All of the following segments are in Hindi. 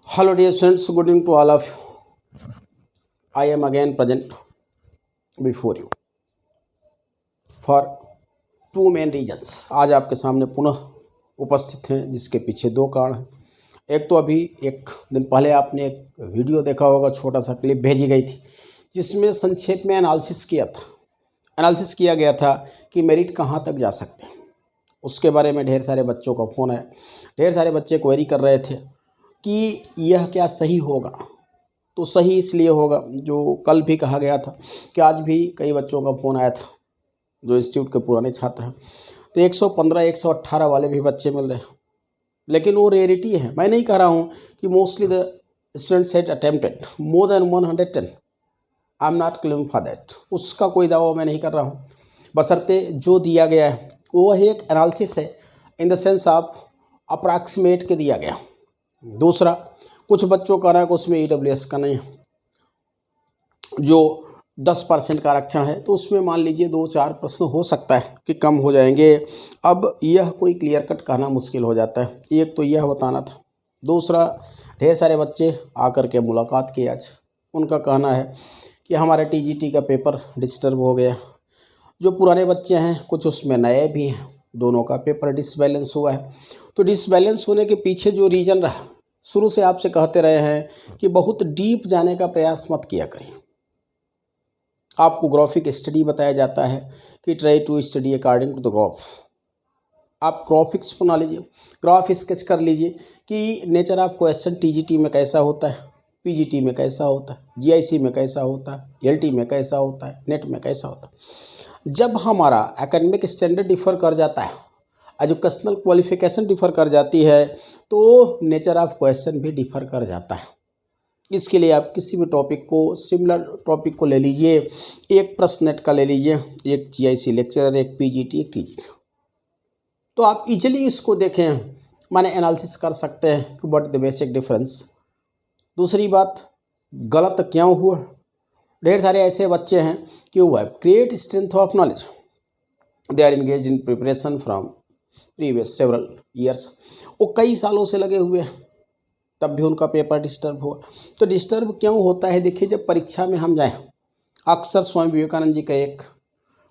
Hello dear students, good evening to all of you. I am again present before you for two main reasons. आज आपके सामने पुनः उपस्थित हैं जिसके पीछे दो कारण हैं. एक तो अभी एक दिन पहले आपने एक वीडियो देखा होगा, छोटा सा क्लिप भेजी गई थी जिसमें संक्षेप में एनालिसिस किया गया था कि मेरिट कहाँ तक जा सकते हैं. उसके बारे में ढेर सारे बच्चों का फ़ोन है, ढेर सारे बच्चे क्वेरी कर रहे थे कि यह क्या सही होगा. तो सही इसलिए होगा, जो कल भी कहा गया था कि आज भी कई बच्चों का फ़ोन आया था जो इंस्टीट्यूट के पुराने छात्र हैं, तो 115 118 वाले भी बच्चे मिल रहे हैं. लेकिन वो रेयरिटी है. मैं नहीं कह रहा हूँ कि mostly the students had attempted more than 110. I am not claiming for that. उसका कोई दावा मैं नहीं कर रहा हूँ, बशर्ते जो दिया गया है वो एक एनालिसिस है, in the sense of approximate के दिया गया. दूसरा, कुछ बच्चों का ना उसमें EWS का नहीं है, जो 10% का आरक्षण है, तो उसमें मान लीजिए 2-4 प्रश्न हो सकता है कि कम हो जाएंगे. अब यह कोई क्लियर कट कहना मुश्किल हो जाता है. एक तो यह बताना था. दूसरा, ढेर सारे बच्चे आकर के मुलाकात की आज. उनका कहना है कि हमारे TGT का पेपर डिस्टर्ब हो गया. जो पुराने बच्चे हैं कुछ उसमें नए भी हैं, दोनों का पेपर डिसबैलेंस हुआ है. तो डिसबैलेंस होने के पीछे जो रीज़न रहा, शुरू से आपसे कहते रहे हैं कि बहुत डीप जाने का प्रयास मत किया करिए. आपको ग्राफिक स्टडी बताया जाता है कि try to study according to the graph. आप ग्राफिक्स बना लीजिए, ग्राफ स्केच कर लीजिए कि नेचर ऑफ क्वेश्चन TGT में कैसा होता है, PGT में कैसा होता है, GIC में कैसा होता है, LT में कैसा होता है, नेट में कैसा होता है. जब हमारा एकेडमिक स्टैंडर्ड डिफ़र कर जाता है, एजुकेशनल क्वालिफिकेशन डिफ़र कर जाती है, तो नेचर ऑफ क्वेश्चन भी डिफ़र कर जाता है. इसके लिए आप किसी भी टॉपिक को, सिमिलर टॉपिक को ले लीजिए. एक प्रश्न नेट का ले लीजिए, एक GIC लेक्चरर, एक PGT, एक TGT. तो आप इजीली इसको देखें, माने एनालिसिस कर सकते हैं कि व्हाट द बेसिक डिफरेंस. दूसरी बात, गलत क्यों हुआ. ढेर सारे ऐसे बच्चे हैं कि वो have great strength of knowledge, they are engage in preparation from previous several years. वो कई सालों से लगे हुए हैं, तब भी उनका पेपर डिस्टर्ब हुआ. तो डिस्टर्ब क्यों होता है? देखिए, जब परीक्षा में हम जाएं, अक्सर स्वामी विवेकानंद जी का एक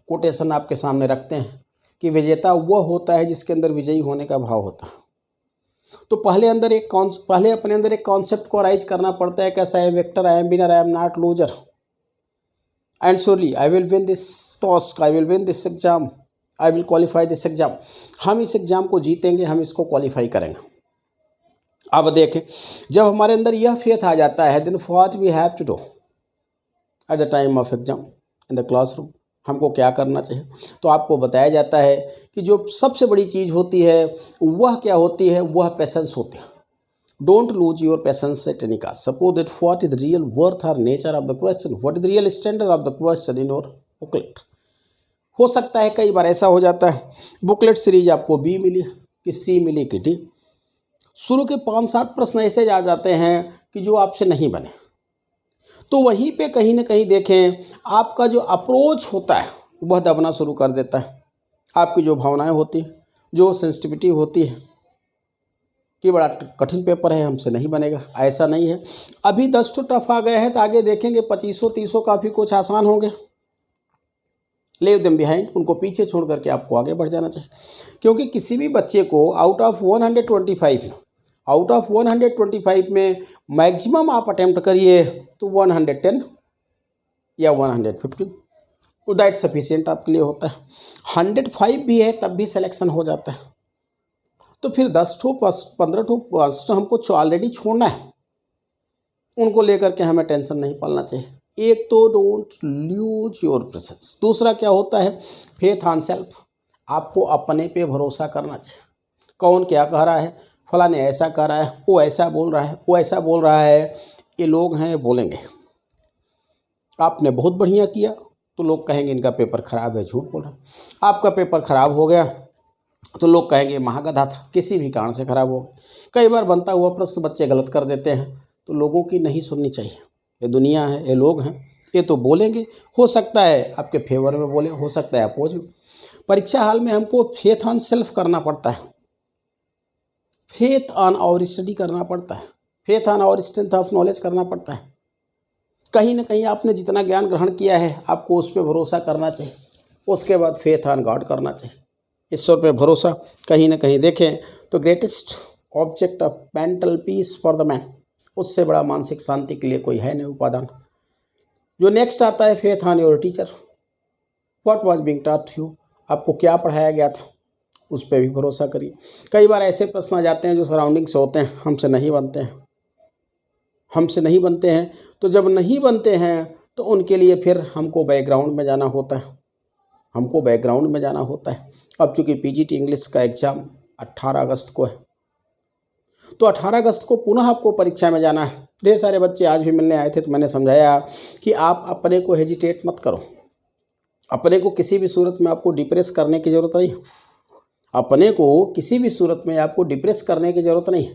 कोटेशन आपके सामने रखते हैं कि विजेता वह होता है जिसके अंदर विजयी होने का भाव होता है. तो पहले अपने अंदर एक कॉन्सेप्ट को राइज करना पड़ता है. कैसा है? Vector, I am winner, I am not loser, and surely I will win this task, I will win this exam, I will qualify this exam. हम इस एग्जाम को जीतेंगे, हम इसको क्वालिफाई करेंगे. अब देखें, जब हमारे अंदर यह फेथ आ जाता है, then what we have to do at the time of exam in the classroom. हमको क्या करना चाहिए? तो आपको बताया जाता है कि जो सबसे बड़ी चीज़ होती है वह क्या होती है? वह पेशेंस होती है. Don't lose your patience at any cost. Suppose that what is the real worth or nature of the question, what is the real standard of the question in your booklet. हो सकता है कई बार ऐसा हो जाता है, बुकलेट सीरीज आपको B मिली कि C मिली कि D. शुरू के 5-7 प्रश्न ऐसे आ जाते हैं कि जो आपसे नहीं बने. तो वहीं पे कहीं ना कहीं देखें, आपका जो अप्रोच होता है वह दबना शुरू कर देता है. आपकी जो भावनाएं होती हैं, जो सेंसिटिविटी होती है कि बड़ा कठिन पेपर है, हमसे नहीं बनेगा. ऐसा नहीं है. अभी 10 तो टफ आ गए हैं, तो आगे देखेंगे 2500-30 काफ़ी कुछ आसान होंगे. लेव देम बिहाइंड, उनको पीछे छोड़ करके आपको आगे बढ़ जाना चाहिए. क्योंकि किसी भी बच्चे को आउट ऑफ 125 में मैक्सिमम आप अटेम्प्ट करिए तो 110 या 115, तो दैट सफिशिएंट आपके लिए होता है. 105 भी है तब भी सिलेक्शन हो जाता है. तो फिर 10-15 प्रश्न हमको ऑलरेडी छोड़ना है, उनको लेकर के हमें टेंशन नहीं पालना चाहिए. एक तो डोंट लूज योर प्रेजेंस. दूसरा क्या होता है? Faith on self. आपको अपने पे भरोसा करना चाहिए. कौन क्या कह रहा है, फला ने ऐसा कह रहा है, वो ऐसा बोल रहा है, वो ऐसा बोल रहा है, ये लोग हैं बोलेंगे. आपने बहुत बढ़िया किया तो लोग कहेंगे इनका पेपर खराब है, झूठ बोल रहा है. आपका पेपर खराब हो गया तो लोग कहेंगे महागधा था, किसी भी कारण से खराब हो. कई बार बनता हुआ प्रश्न बच्चे गलत कर देते हैं, तो लोगों की नहीं सुननी चाहिए. ये दुनिया है, ये लोग हैं, ये तो बोलेंगे. हो सकता है आपके फेवर में बोले, हो सकता है अपोज में. परीक्षा हाल में हमको फेथ ऑन सेल्फ करना पड़ता है, फेथ ऑन और स्टडी करना पड़ता है. फेथ आना और स्ट्रेंथ ऑफ नॉलेज करना पड़ता है। कहीं ना कहीं आपने जितना ज्ञान ग्रहण किया है आपको उस पर भरोसा करना चाहिए, उसके बाद फेथ ऑन गॉड करना चाहिए, ईश्वर पे भरोसा। कहीं ना कहीं देखें तो greatest object of mental peace for the man, उससे बड़ा मानसिक शांति के लिए कोई है नहीं उपादान। जो नेक्स्ट आता है faith on your teacher, what was being taught you, आपको क्या पढ़ाया गया था उस पर भी भरोसा करिए। कई बार ऐसे प्रश्न आ जाते हैं जो सराउंडिंग से होते हैं, हमसे नहीं बनते हैं, हमसे नहीं बनते हैं। तो जब नहीं बनते हैं तो उनके लिए फिर हमको बैकग्राउंड में जाना होता है, हमको बैकग्राउंड में जाना होता है। अब चूंकि पीजीटी इंग्लिश का एग्ज़ाम 18 अगस्त को है, तो 18 अगस्त को पुनः आपको परीक्षा में जाना है। ढेर सारे बच्चे आज भी मिलने आए थे, तो मैंने समझाया कि आप अपने को हेजिटेट मत करो, अपने को किसी भी सूरत में आपको डिप्रेस करने की ज़रूरत नहीं, अपने को किसी भी सूरत में आपको डिप्रेस करने की ज़रूरत नहीं।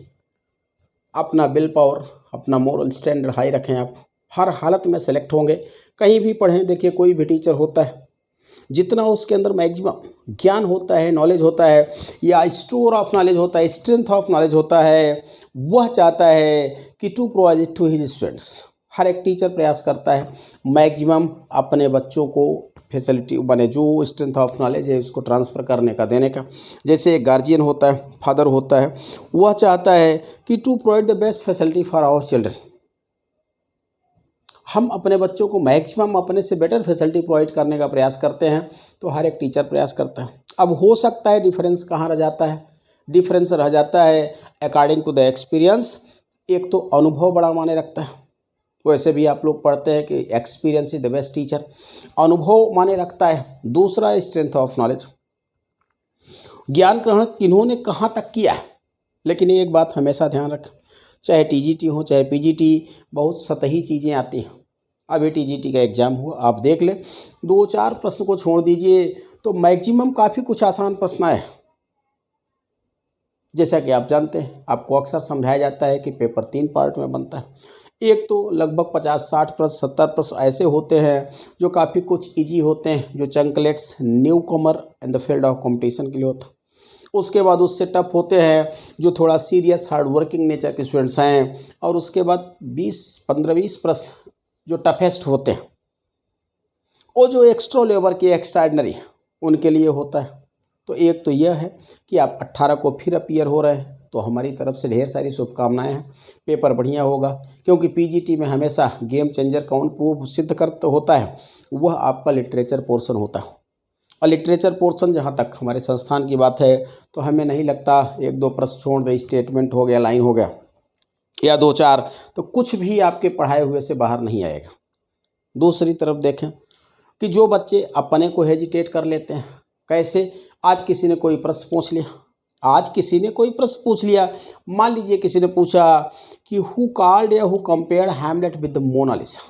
अपना विल पावर, अपना मोरल स्टैंडर्ड हाई रखें, आप हर हालत में सेलेक्ट होंगे। कहीं भी पढ़ें, देखिए कोई भी टीचर होता है, जितना उसके अंदर मैक्सिमम ज्ञान होता है, नॉलेज होता है, या स्टोर ऑफ नॉलेज होता है, स्ट्रेंथ ऑफ नॉलेज होता है, वह चाहता है कि to provide to his students. हर एक टीचर प्रयास करता है मैक्सिमम अपने बच्चों को फैसिलिटी बने, जो स्ट्रेंथ ऑफ नॉलेज है उसको ट्रांसफ़र करने का, देने का। जैसे एक गार्जियन होता है, फादर होता है, वह चाहता है कि to provide the best facility for our children. हम अपने बच्चों को मैक्सिमम अपने से बेटर फैसिलिटी प्रोवाइड करने का प्रयास करते हैं, तो हर एक टीचर प्रयास करता है। अब हो सकता है डिफरेंस कहाँ रह जाता है, डिफरेंस रह जाता है अकॉर्डिंग टू द एक्सपीरियंस। एक तो अनुभव बड़ा माने रखता है, वैसे भी आप लोग पढ़ते हैं कि experience is the best teacher, अनुभव माने रखता है। दूसरा स्ट्रेंथ ऑफ नॉलेज, ज्ञान ग्रहण किन्होंने कहाँ तक किया है। लेकिन एक बात हमेशा ध्यान रखें, चाहे टीजीटी हो चाहे पीजीटी, बहुत सतही चीज़ें आती हैं। अभी टीजीटी का एग्ज़ाम हुआ, आप देख लें, 2-4 प्रश्न को छोड़ दीजिए तो मैक्सिमम काफ़ी कुछ आसान प्रश्न आए। जैसा कि आप जानते हैं, आपको अक्सर समझाया जाता है कि पेपर 3 पार्ट में बनता है। एक तो लगभग 50-60 प्रश्न, 70 प्रश्न ऐसे होते हैं जो काफ़ी कुछ इजी होते हैं, जो चंकलेट्स newcomer in the field of competition के लिए होता है। उसके बाद उससे टफ होते हैं जो थोड़ा सीरियस हार्ड वर्किंग नेचर के स्टूडेंट्स हैं, और उसके बाद 15-20 प्रश्न जो टफेस्ट होते हैं, वो जो एक्स्ट्रा लेवल के एक्स्ट्राऑर्डिनरी उनके लिए होता है। तो एक तो यह है कि आप 18 को फिर अपीयर हो रहे हैं, तो हमारी तरफ से ढेर सारी शुभकामनाएं हैं। पेपर बढ़िया होगा, क्योंकि पीजीटी में हमेशा गेम चेंजर कौन प्रूफ सिद्ध करता होता है, वह आपका लिटरेचर पोर्शन होता है। और लिटरेचर पोर्शन जहाँ तक हमारे संस्थान की बात है, तो हमें नहीं लगता 1-2 प्रश्न छोड़ दे, स्टेटमेंट हो गया, लाइन हो गया, या 2-4, तो कुछ भी आपके पढ़ाए हुए से बाहर नहीं आएगा। दूसरी तरफ देखें कि जो बच्चे अपने को हेजिटेट कर लेते हैं, कैसे, आज किसी ने कोई प्रश्न पूछ लिया, आज किसी ने कोई प्रश्न पूछ लिया, मान लीजिए किसी ने पूछा कि हु कॉल्ड या who compared Hamlet with the Mona Lisa,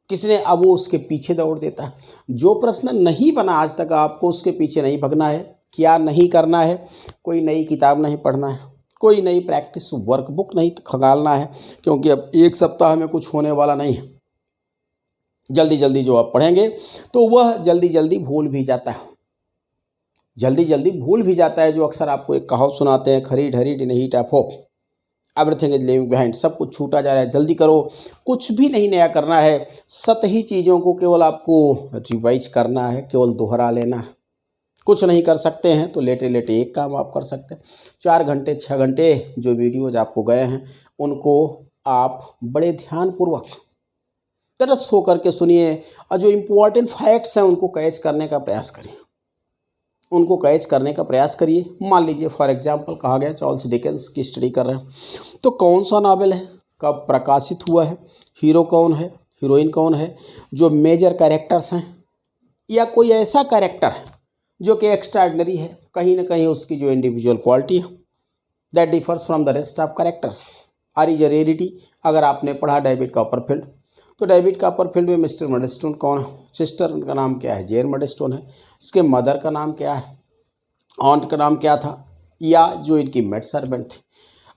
किसने, अब वो उसके पीछे दौड़ देता है। जो प्रश्न नहीं बना आज तक, आपको उसके पीछे नहीं भगना है। क्या नहीं करना है, कोई नई किताब नहीं पढ़ना है, कोई नई प्रैक्टिस वर्कबुक नहीं खंगालना है, क्योंकि अब 1 सप्ताह में कुछ होने वाला नहीं है। जल्दी जल्दी जो आप पढ़ेंगे तो वह जल्दी जल्दी भूल भी जाता है, जल्दी जल्दी भूल भी जाता है। जो अक्सर आपको एक कहावत सुनाते हैं, खरी ढरी in heat of hope, everything is living behind, सब कुछ छूटा जा रहा है, जल्दी करो, कुछ भी नहीं नया करना है। सतही चीज़ों को केवल आपको रिवाइज करना है, केवल दोहरा लेना है। कुछ नहीं कर सकते हैं तो लेटे लेटे एक काम आप कर सकते हैं। 4 घंटे 6 घंटे जो वीडियोज आपको गए हैं, उनको आप बड़े ध्यानपूर्वक तरस होकर के सुनिए, और जो इम्पोर्टेंट फैक्ट्स हैं उनको कैच करने का प्रयास करिए, उनको कैच करने का प्रयास करिए। मान लीजिए फॉर एग्जांपल कहा गया चार्ल्स डिकेंस की स्टडी कर रहे हैं, तो कौन सा नावल है, कब प्रकाशित हुआ है, हीरो कौन है, हीरोइन कौन है, जो मेजर कैरेक्टर्स हैं, या कोई ऐसा कैरेक्टर है जो कि एक्स्ट्राऑर्डिनरी है, कहीं ना कहीं उसकी जो इंडिविजुअल क्वालिटी है that differs from the rest of characters, are is a rarity. अगर आपने पढ़ा डेविड कॉपरफील्ड, तो डेविड कॉपरफील्ड में मिस्टर मडस्टोन कौन है, सिस्टर का नाम क्या है, जेन मडस्टोन है, इसके मदर का नाम क्या है, ऑन्ट का नाम क्या था, या जो इनकी मेड सर्वेंट थी,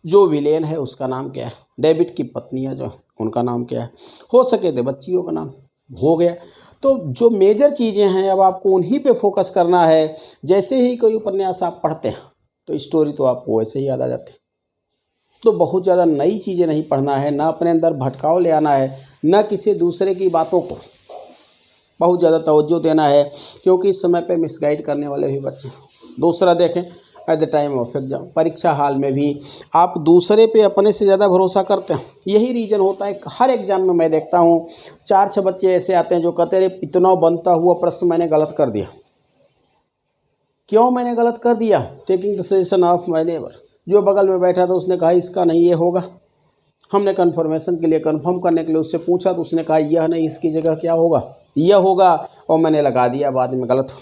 जो विलेन है उसका नाम क्या है, डेविड की पत्नियां जो उनका नाम क्या है, हो सके तो बच्चियों का नाम हो गया। तो जो मेजर चीज़ें हैं अब आपको उन्हीं पे फोकस करना है। जैसे ही कोई उपन्यास आप पढ़ते हैं तो स्टोरी तो आपको वैसे ही याद आ जाती है। तो बहुत ज़्यादा नई चीज़ें नहीं पढ़ना है, ना अपने अंदर भटकाव ले आना है, ना किसी दूसरे की बातों को बहुत ज़्यादा तवज्जो देना है, क्योंकि इस समय पे मिसगाइड करने वाले भी बच्चे। दूसरा देखें, eight the time of exam, परीक्षा हाल में भी आप दूसरे पे अपने से ज़्यादा भरोसा करते हैं। यही रीज़न होता है, हर एग्जाम में मैं देखता हूँ 4-6 बच्चे ऐसे आते हैं जो कहते हैं इतना बनता हुआ प्रश्न मैंने गलत कर दिया। क्यों मैंने गलत कर दिया? Taking the suggestion of my neighbour, जो बगल में बैठा था उसने कहा इसका नहीं ये होगा। हमने कन्फर्मेशन के लिए, कन्फर्म करने के लिए उससे पूछा तो उसने कहा यह नहीं, इसकी जगह क्या होगा, यह होगा, और मैंने लगा दिया, बाद में गलत हो।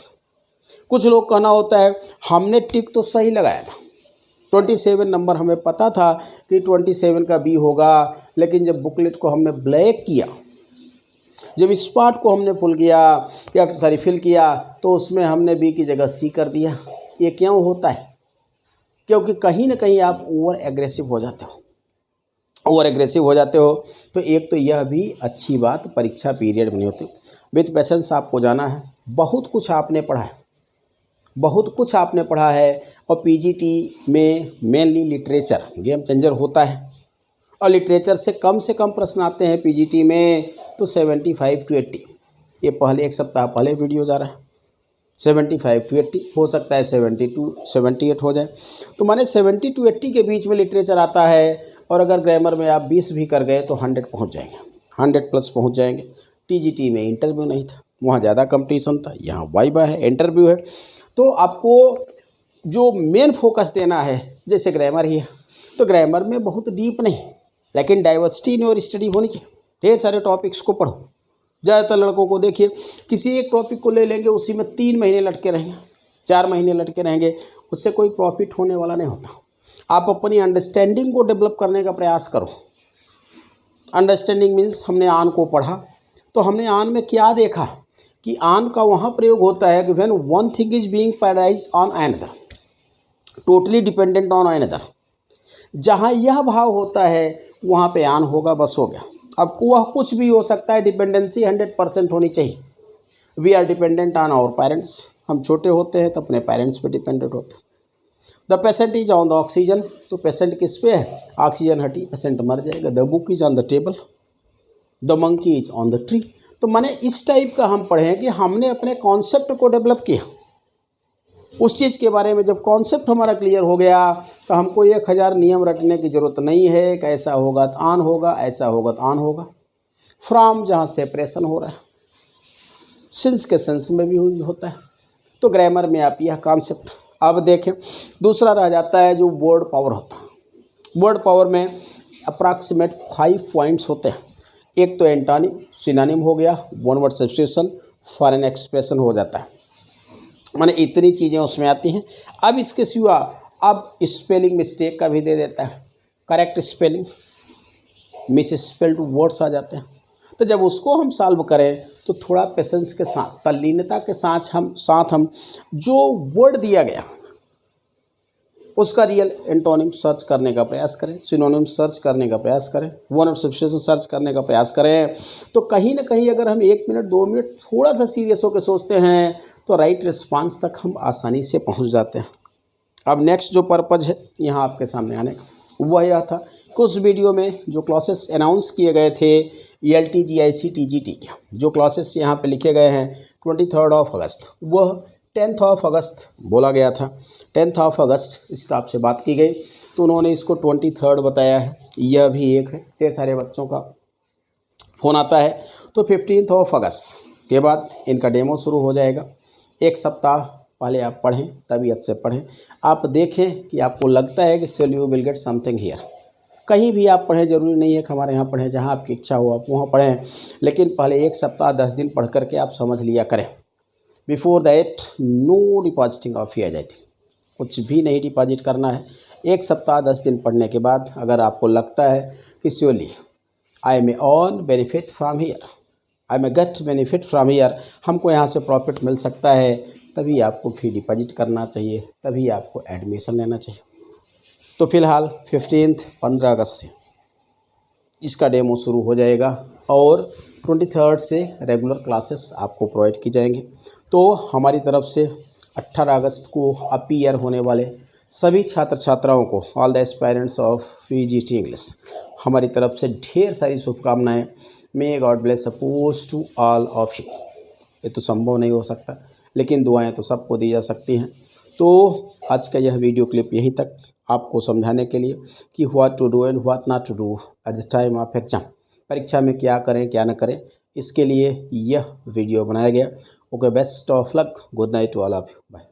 कुछ लोग कहना होता है हमने टिक तो सही लगाया था, 27 नंबर हमें पता था कि 27 का बी होगा, लेकिन जब बुकलेट को हमने ब्लैक किया, जब स्पॉट को हमने फिल किया तो उसमें हमने बी की जगह सी कर दिया। ये क्यों होता है? क्योंकि कहीं ना कहीं आप ओवर एग्रेसिव हो जाते हो। तो एक तो यह भी अच्छी बात परीक्षा पीरियड में नहीं होती। विथ पेशेंस आपको जाना है, बहुत कुछ आपने पढ़ा है, और पीजीटी में मेनली लिटरेचर गेम चेंजर होता है, और लिटरेचर से कम प्रश्न आते हैं पीजीटी में, तो 75 to 80, ये पहले एक सप्ताह पहले वीडियो जा रहा है, 75 to 80 हो सकता है 70 to 78 हो जाए, तो माने 70 to 80 के बीच में लिटरेचर आता है। और अगर ग्रामर में आप 20 भी कर गए तो 100 पहुँच जाएंगे, 100+ पहुँच जाएंगे। टीजीटी में इंटरव्यू नहीं था, वहाँ ज़्यादा कंपटीशन था, यहाँ वाइवा है, इंटरव्यू है। तो आपको जो मेन फोकस देना है, जैसे ग्रामर ही है तो ग्रामर में बहुत डीप नहीं, लेकिन डाइवर्सिटी इन योर स्टडी होनी चाहिए। ढेर सारे टॉपिक्स को पढ़ो। ज़्यादातर लड़कों को देखिए, किसी एक टॉपिक को ले लेंगे, उसी में 3 महीने लटके रहेंगे, 4 महीने लटके रहेंगे, उससे कोई प्रॉफिट होने वाला नहीं होता। आप अपनी अंडरस्टैंडिंग को डेवलप करने का प्रयास करो। अंडरस्टैंडिंग मीन्स हमने आन को पढ़ा, तो हमने आन में क्या देखा कि आन का वहाँ प्रयोग होता है कि when one thing is being paradise on another, totally dependent on another. जहाँ यह भाव होता है वहाँ पे आन होगा, बस हो गया। अब वह कुछ भी हो सकता है, डिपेंडेंसी 100% होनी चाहिए। We are dependent on our parents, हम छोटे होते हैं तो अपने पेरेंट्स पे डिपेंडेंट होते हैं। The patient is on the oxygen, तो पेशेंट किस पे है? ऑक्सीजन हटी, पेशेंट मर जाएगा। The book is on the table, the monkey is on the tree. तो माने इस टाइप का हम पढ़ें कि हमने अपने कॉन्सेप्ट को डेवलप किया। उस चीज़ के बारे में जब कॉन्सेप्ट हमारा क्लियर हो गया तो हमको 1000 नियम रटने की ज़रूरत नहीं है कि ऐसा होगा तो आन होगा, ऐसा होगा तो आन होगा। फ्रॉम जहाँ सेपरेशन हो रहा है, सिंस के सेंस में भी होता है। तो ग्रामर में आप यह कॉन्सेप्ट अब देखें। दूसरा रह जाता है जो वर्ड पावर होता है। वर्ड पावर में अप्रॉक्सीमेट 5 पॉइंट्स होते हैं। एक तो एंटोनिम, सिनोनिम हो गया, one word substitution, foreign expression हो जाता है, माने इतनी चीज़ें उसमें आती हैं। अब इसके सिवा अब स्पेलिंग मिस्टेक का भी दे देता है, correct spelling, misspelled words आ जाते हैं। तो जब उसको हम सॉल्व करें तो थोड़ा पेशेंस के साथ, तल्लीनता के साथ हम जो वर्ड दिया गया उसका रियल एंटोनिम सर्च करने का प्रयास करें, सिनोनिम सर्च करने का प्रयास करें, वन ऑफ सब्स्टिट्यूशन सर्च करने का प्रयास करें। तो कहीं ना कहीं अगर हम 1 मिनट 2 मिनट थोड़ा सा सीरियस होकर सोचते हैं तो राइट रिस्पांस तक हम आसानी से पहुंच जाते हैं। अब नेक्स्ट जो पर्पज़ है यहाँ आपके सामने आने का वह यह था कि उस वीडियो में जो क्लासेस अनाउंस किए गए थे ELT GIC TGT के, जो क्लासेस यहाँ पे लिखे गए हैं 23 अगस्त, वह 10 अगस्त बोला गया था। 10 अगस्त स्टाफ से बात की गई तो उन्होंने इसको 23 बताया है। यह भी एक है, ढेर सारे बच्चों का फ़ोन आता है। तो 15 अगस्त के बाद इनका डेमो शुरू हो जाएगा। 1 सप्ताह पहले आप पढ़ें, तबीयत से पढ़ें। आप देखें कि आपको लगता है कि still you will get something here. कहीं भी आप पढ़ें, ज़रूरी नहीं है कि हमारे यहाँ पढ़ें, जहाँ आपकी इच्छा हो आप वहाँ पढ़ें, लेकिन पहले 1 सप्ताह 10 दिन पढ़ करके आप समझ लिया करें। Before that no depositing of EIT, कुछ भी नहीं डिपॉजिट करना है। 1 सप्ताह 10 दिन पढ़ने के बाद अगर आपको लगता है कि surely I may on benefit from here, I may get benefit from here, हमको यहाँ से प्रॉफिट मिल सकता है, तभी आपको फी डिपॉजिट करना चाहिए, तभी आपको एडमिशन लेना चाहिए। तो फिलहाल 15 अगस्त से इसका डेमो शुरू हो जाएगा और 23 से रेगुलर क्लासेस आपको प्रोवाइड की जाएंगे। तो हमारी तरफ से 18 अगस्त को अपीयर होने वाले सभी छात्र छात्राओं को, all the aspirants of VGT English, हमारी तरफ से ढेर सारी शुभकामनाएं। May God bless suppose to all of you. ये तो संभव नहीं हो सकता, लेकिन दुआएं तो सबको दी जा सकती हैं। तो आज का यह वीडियो क्लिप यहीं तक, आपको समझाने के लिए कि what to do and what not to do at the time of exam. परीक्षा में क्या करें क्या न करें, इसके लिए यह वीडियो बनाया गया। Okay, best of luck, good night to all of you, bye.